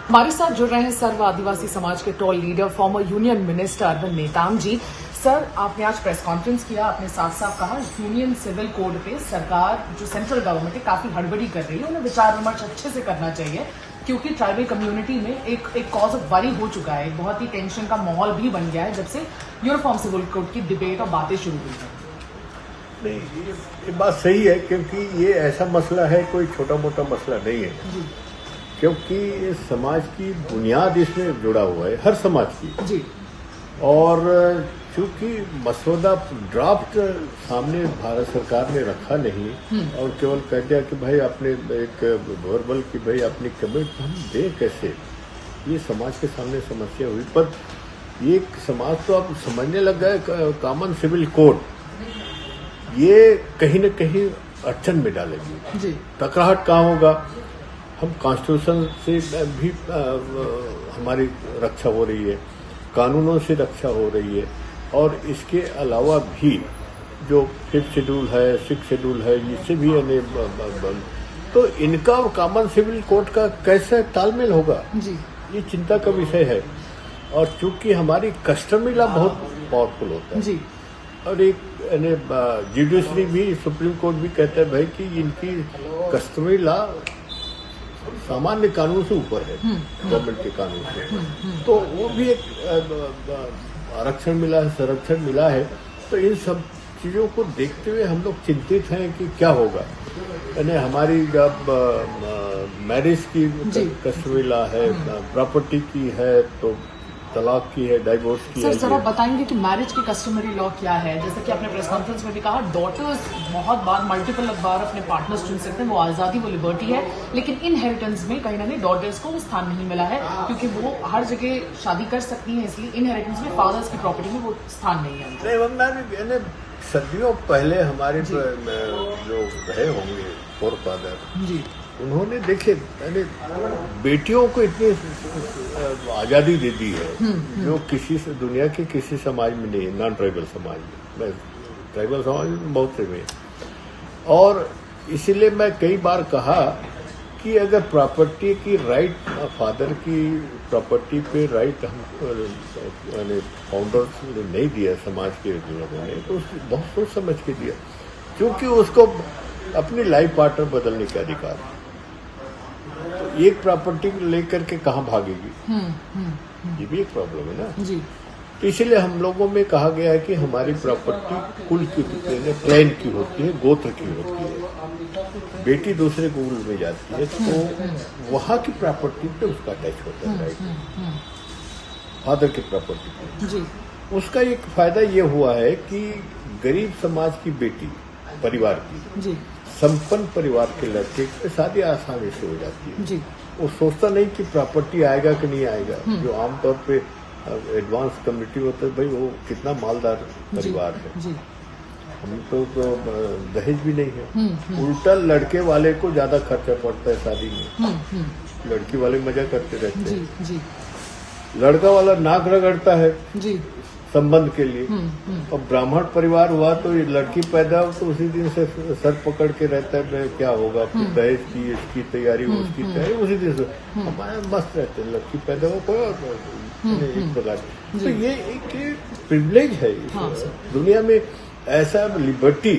हमारे साथ जुड़ रहे हैं सर्व आदिवासी समाज के tall leader former union minister Arvind Netam ji. Sir, आपने आज प्रेस कॉन्फ्रेंस किया, आपने साफ साफ कहा यूनियन सिविल कोड पे सरकार जो सेंट्रल गवर्नमेंट है काफी हड़बड़ी कर रही है, उन्हें विचार विमर्श अच्छे से करना चाहिए क्योंकि ट्राइबल कम्युनिटी में एक कॉज ऑफ वरी हो चुका है, बहुत ही टेंशन का माहौल भी बन गया है जब से यूनिफॉर्म सिविल कोड की डिबेट और बातें शुरू हुई हैं। नहीं, ये बात सही है क्योंकि ये ऐसा मसला है, कोई छोटा मोटा मसला नहीं है जी। क्योंकि इस समाज की बुनियाद इसमें जुड़ा हुआ है, हर समाज की जी। और चूंकि मसौदा ड्राफ्ट सामने भारत सरकार ने रखा नहीं और केवल कह दिया कि भाई अपने एक वर्बल की भाई अपनी कमिट हम दें कैसे, ये समाज के सामने समस्या हुई। पर ये समाज तो अब समझने लग गया कॉमन सिविल कोड ये कहीं न कहीं अड़चन में डालेगी जी। टकराहट कहाँ होगा, हम कॉन्स्टिट्यूशन से भी हमारी रक्षा हो रही है, कानूनों से रक्षा हो रही है और इसके अलावा भी जो 5th शेड्यूल है, 6th शेड्यूल है, इससे भी तो इनका और कॉमन सिविल कोड का कैसे तालमेल होगा जी। ये चिंता का विषय है। और चूंकि हमारी कस्टमरी लॉ बहुत पावरफुल होता है जी। और एक जुडिशरी भी, सुप्रीम कोर्ट भी कहता है भाई कि इनकी कस्टमरी लॉ सामान्य कानून से ऊपर है, गवर्नमेंट के कानून से। तो वो भी एक आरक्षण मिला है, संरक्षण मिला है। तो इन सब चीजों को देखते हुए हम लोग चिंतित हैं कि क्या होगा। यानी हमारी जब मैरिज की कस्टमरी लॉ है, प्रॉपर्टी की है, तो तलाक की है, डाइवोर्स की है। सर, जरा बताएंगे कि मैरिज की कस्टमरी लॉ क्या है? जैसे कि आपने प्रेस कॉन्फ्रेंस में भी कहा, डॉटर्स बहुत बार मल्टीपल बार अपने पार्टनर्स चुन सकते हैं, वो आज़ादी, वो लिबर्टी है, लेकिन इनहेरिटेंस में कहीं ना कहीं डॉटर्स को स्थान नहीं मिला है क्योंकि वो हर जगह शादी कर सकती हैं, इसलिए इनहेरिटेंस में फादर्स की प्रॉपर्टी में वो स्थान नहीं है। सदियों पहले हमारे जो रहे होंगे फोर फादर जी, उन्होंने देखे बेटियों को इतनी आजादी दे दी है जो किसी से दुनिया के किसी समाज में नहीं है, नॉन ट्राइबल समाज में, ट्राइबल समाज में बहुत से में। और इसीलिए मैं कई बार कहा कि अगर प्रॉपर्टी की राइट, फादर की प्रॉपर्टी पे राइट हम फाउंडर्स ने नहीं दिया, समाज के लोगों ने, तो बहुत सोच समझ के दिया क्योंकि उसको अपनी लाइफ पार्टनर बदलने का अधिकार है। एक प्रॉपर्टी लेकर के कहाँ भागेगी, ये भी एक प्रॉब्लम है ना जी। तो इसीलिए हम लोगों में कहा गया है कि हमारी प्रॉपर्टी कुल की क्लैन की होती है, गोत्र की होती है। बेटी दूसरे कुल में जाती है तो वहाँ की प्रॉपर्टी पे उसका टच होता है, राइट, फादर की प्रॉपर्टी पे जी। उसका एक फायदा ये हुआ है कि गरीब समाज की बेटी परिवार की जी, संपन्न परिवार के लड़के की शादी आसानी से हो जाती है जी। वो सोचता नहीं कि प्रॉपर्टी आएगा कि नहीं आएगा। जो आमतौर पे एडवांस कम्युनिटी होता है, भाई वो कितना मालदार परिवार है जी। हम तो दहेज भी नहीं है, उल्टा लड़के वाले को ज्यादा खर्चा पड़ता है शादी में, लड़की वाले मजा करते रहते हैं जी। लड़का वाला नाक रगड़ता है जी संबंध के लिए। और ब्राह्मण परिवार हुआ तो ये लड़की पैदा हो तो उसी दिन से सर पकड़ के रहता है, क्या होगा, दहेज की, इसकी तैयारी, उसकी तैयारी, उसी दिन से हमारे मस्त रहते हैं। लड़की पैदा हो कोई और एक प्रकार से। तो ये एक प्रिविलेज है दुनिया में, ऐसा लिबर्टी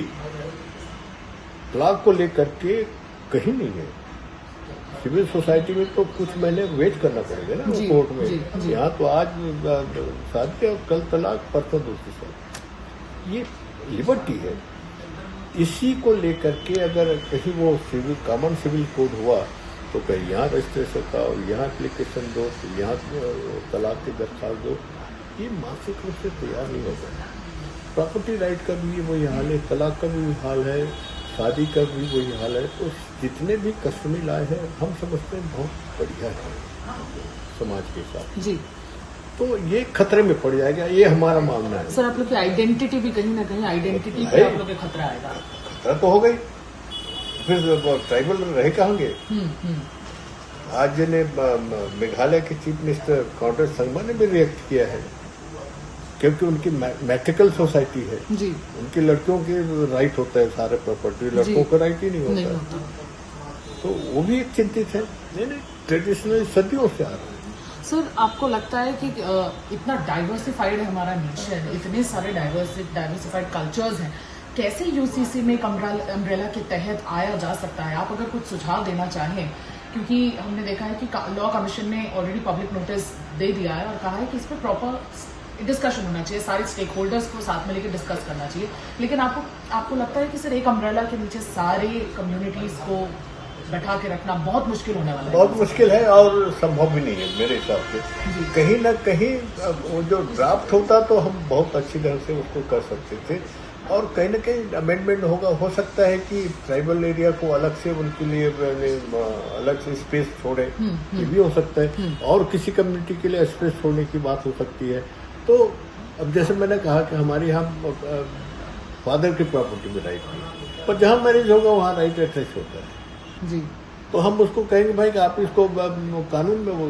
तलाक को लेकर के कहीं नहीं है। सिविल सोसाइटी में तो कुछ महीने वेट करना पड़ेगा ना कोर्ट में। यहाँ तो आज शादी और कल तलाक, परसों दूसरी शादी, ये लिबर्टी है। इसी को लेकर के अगर कहीं वो सिविल कॉमन सिविल कोड हुआ तो कहीं यहाँ रजिस्ट्रेशन का और यहाँ एप्लीकेशन दो, तो यहाँ तलाक की दरखास्त दो, ये मानसिक रूप से तैयार नहीं होगा। प्रॉपर्टी राइट का भी वही हाल है, तलाक का भी हाल है, शादी का भी वही हाल है। तो जितने भी कस्टमरी लॉ है हम समझते हैं बहुत बढ़िया है समाज के साथ जी। तो ये खतरे में पड़ जाएगा, ये हमारा मानना है। सर, आप लोग की आइडेंटिटी भी कहीं ना कहीं आइडेंटिटी पे आप लोग के खतरा आएगा। खतरा तो हो गई, फिर ट्राइबल रहे कहाँगे। आज ने मेघालय के चीफ मिनिस्टर कॉन्ट्रेड संगमा ने भी रिएक्ट किया है क्योंकि उनकी मैट्रिकल सोसाइटी है जी। उनकी लड़कियों के राइट होता है सारे प्रॉपर्टी, लड़कों का राइट ही नहीं होता। तो वो भी एक चिंतित है। नहीं ट्रेडिशनल सदियों से आ रहा है। सर, आपको लगता है कि इतना डाइवर्सिफाइड है हमारा नेशन, इतने सारे डाइवर्सिफाइड कल्चर्स हैं, कैसे यूसीसी में एक अम्ब्रेला के तहत आया जा सकता है? आप अगर कुछ सुझाव देना चाहें, क्योंकि हमने देखा है कि लॉ कमीशन ने ऑलरेडी पब्लिक नोटिस दे दिया है और कहा है कि इस पर प्रॉपर डिस्कशन होना चाहिए, सारे स्टेक होल्डर्स को साथ में लेकर डिस्कस करना चाहिए। लेकिन आपको लगता है कि सर एक अम्ब्रेला के नीचे सारे कम्युनिटीज को बैठा के रखना बहुत मुश्किल होने वाला है? बहुत मुश्किल है और संभव भी नहीं है मेरे हिसाब से। कहीं ना कहीं वो जो ड्राफ्ट होता तो हम बहुत अच्छी तरह से उसको कर सकते थे, और कहीं ना कहीं अमेंडमेंट होगा। हो सकता है कि ट्राइबल एरिया को अलग से उनके लिए अलग से स्पेस छोड़े, ये भी हो सकता है, और किसी कम्युनिटी के लिए स्पेस छोड़ने की बात हो सकती है। तो अब जैसे मैंने कहा कि हमारे यहाँ फादर की प्रॉपर्टी में राइट नहीं, पर जहाँ मैरिज होगा वहाँ राइट अटैच होता है जी। तो हम उसको कहेंगे भाई कि आप इसको कानून में वो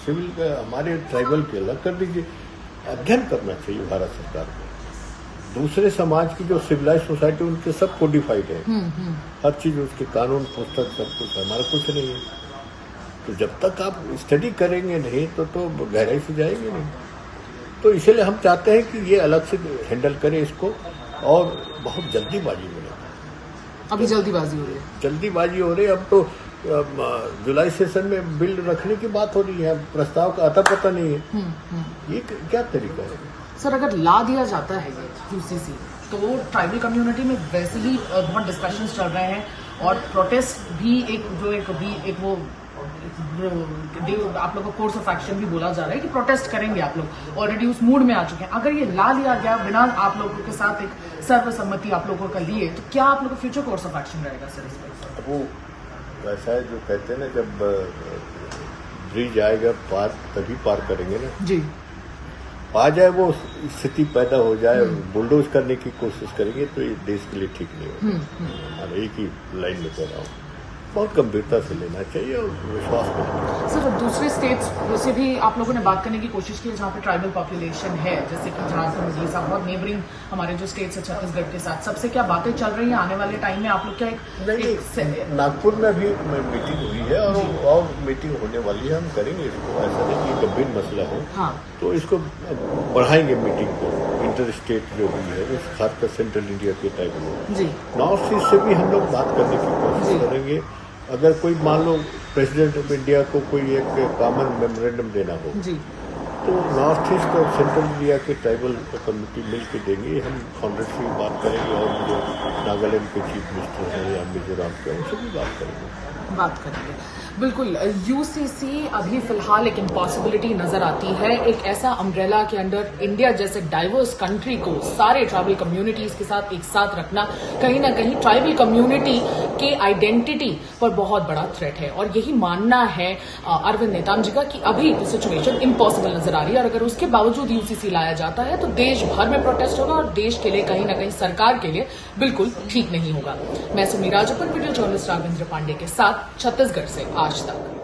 सिविल का हमारे ट्राइबल के अलग कर दीजिए। अध्ययन करना चाहिए भारत सरकार को। दूसरे समाज की जो सिविलाइज सोसाइटी उनके सब कोडिफाइड है, हर चीज उसके कानून पुस्तक सब कुछ, हमारा कुछ नहीं है। तो जब तक आप स्टडी करेंगे नहीं तो गहराई से जाएंगे नहीं। तो इसलिए हम चाहते हैं कि ये अलग से हैंडल करें इसको, और बहुत जल्दीबाजी में अभी जल्दीबाजी हो रही है, जल्दीबाजी हो रही है। अब तो जुलाई सेशन में बिल रखने की बात हो रही है, प्रस्ताव का आता पता नहीं है। ये क्या तरीका है? सर, अगर ला दिया जाता है ये यूसीसी, तो ट्राइबल कम्युनिटी में वैसे ही बहुत डिस्कशंस चल रहे हैं, और प्रोटेस्ट भी आप लोगों को कोर्स ऑफ एक्शन भी बोला जा रहा है कि प्रोटेस्ट करेंगे आप लोग, ऑलरेडी उस मूड में आ चुके हैं। अगर ये ला लिया गया बिना आप लोगों के साथ एक सर्वसम्मति आप लोगों का लिए, तो क्या आप लोगों का फ्यूचर कोर्स ऑफ एक्शन रहेगा सर इस पर? वो वैसा है जो कहते हैं ना, जब ब्रिज आएगा पार तभी पार करेंगे ना जी। आ जाए वो स्थिति पैदा हो जाए, बुलडोज करने की कोशिश करेंगे तो ये देश के लिए ठीक नहीं होगा। और एक ही लाइन में कह रहा हूँ, बहुत गंभीरता से लेना चाहिए और विश्वास करना चाहिए। सर, दूसरे स्टेट्स से भी आप लोगों ने बात करने की कोशिश की जहाँ पे ट्राइबल पॉपुलेशन है, जैसे कि झारखंड, उड़ीसा, बहुत नेबरिंग हमारे जो स्टेट्स है छत्तीसगढ़ के साथ, सबसे क्या बातें चल रही हैं आने वाले टाइम में? आप लोग क्या एक नागपुर में भी मीटिंग हुई है और मीटिंग होने वाली है, हम करेंगे इसको। ऐसा नहीं कि गंभीर मसला है। हाँ। तो इसको बढ़ाएंगे मीटिंग को, इंटर स्टेट जो भी है, खासकर सेंट्रल इंडिया के टाइप में जी। नॉर्थ ईस्ट से भी हम लोग बात करने की कोशिश करेंगे। अगर कोई मान लो प्रेसिडेंट ऑफ इंडिया को कोई एक कॉमन मेमोरेंडम देना हो जी, तो नॉर्थ ईस्ट और सेंट्रल इंडिया के ट्राइबल कम्युनिटी मिल के देंगे। हम कांग्रेस की बात करेंगे, और जो नागालैंड के चीफ मिनिस्टर हैं या मिजोरम के, उनसे भी बात करेंगे। बिल्कुल। यूसीसी अभी फिलहाल एक इम्पॉसिबिलिटी नजर आती है। एक ऐसा अम्ब्रेला के अंडर इंडिया जैसे डाइवर्स कंट्री को सारे ट्राइबल कम्युनिटीज के साथ एक साथ रखना कहीं ना कहीं ट्राइबल कम्युनिटी के आइडेंटिटी पर बहुत बड़ा थ्रेट है, और यही मानना है अरविंद नेताम जी का कि अभी सिचुएशन इम्पॉसिबल नजर आ रही है। और अगर उसके बावजूद यूसीसी लाया जाता है तो देश भर में प्रोटेस्ट होगा, और देश के लिए कहीं ना कहीं सरकार के लिए बिल्कुल ठीक नहीं होगा। मैं सुमी राजपुर, वीडियो जर्नलिस्ट राघवेंद्र पांडे के साथ, छत्तीसगढ़ से आज तक।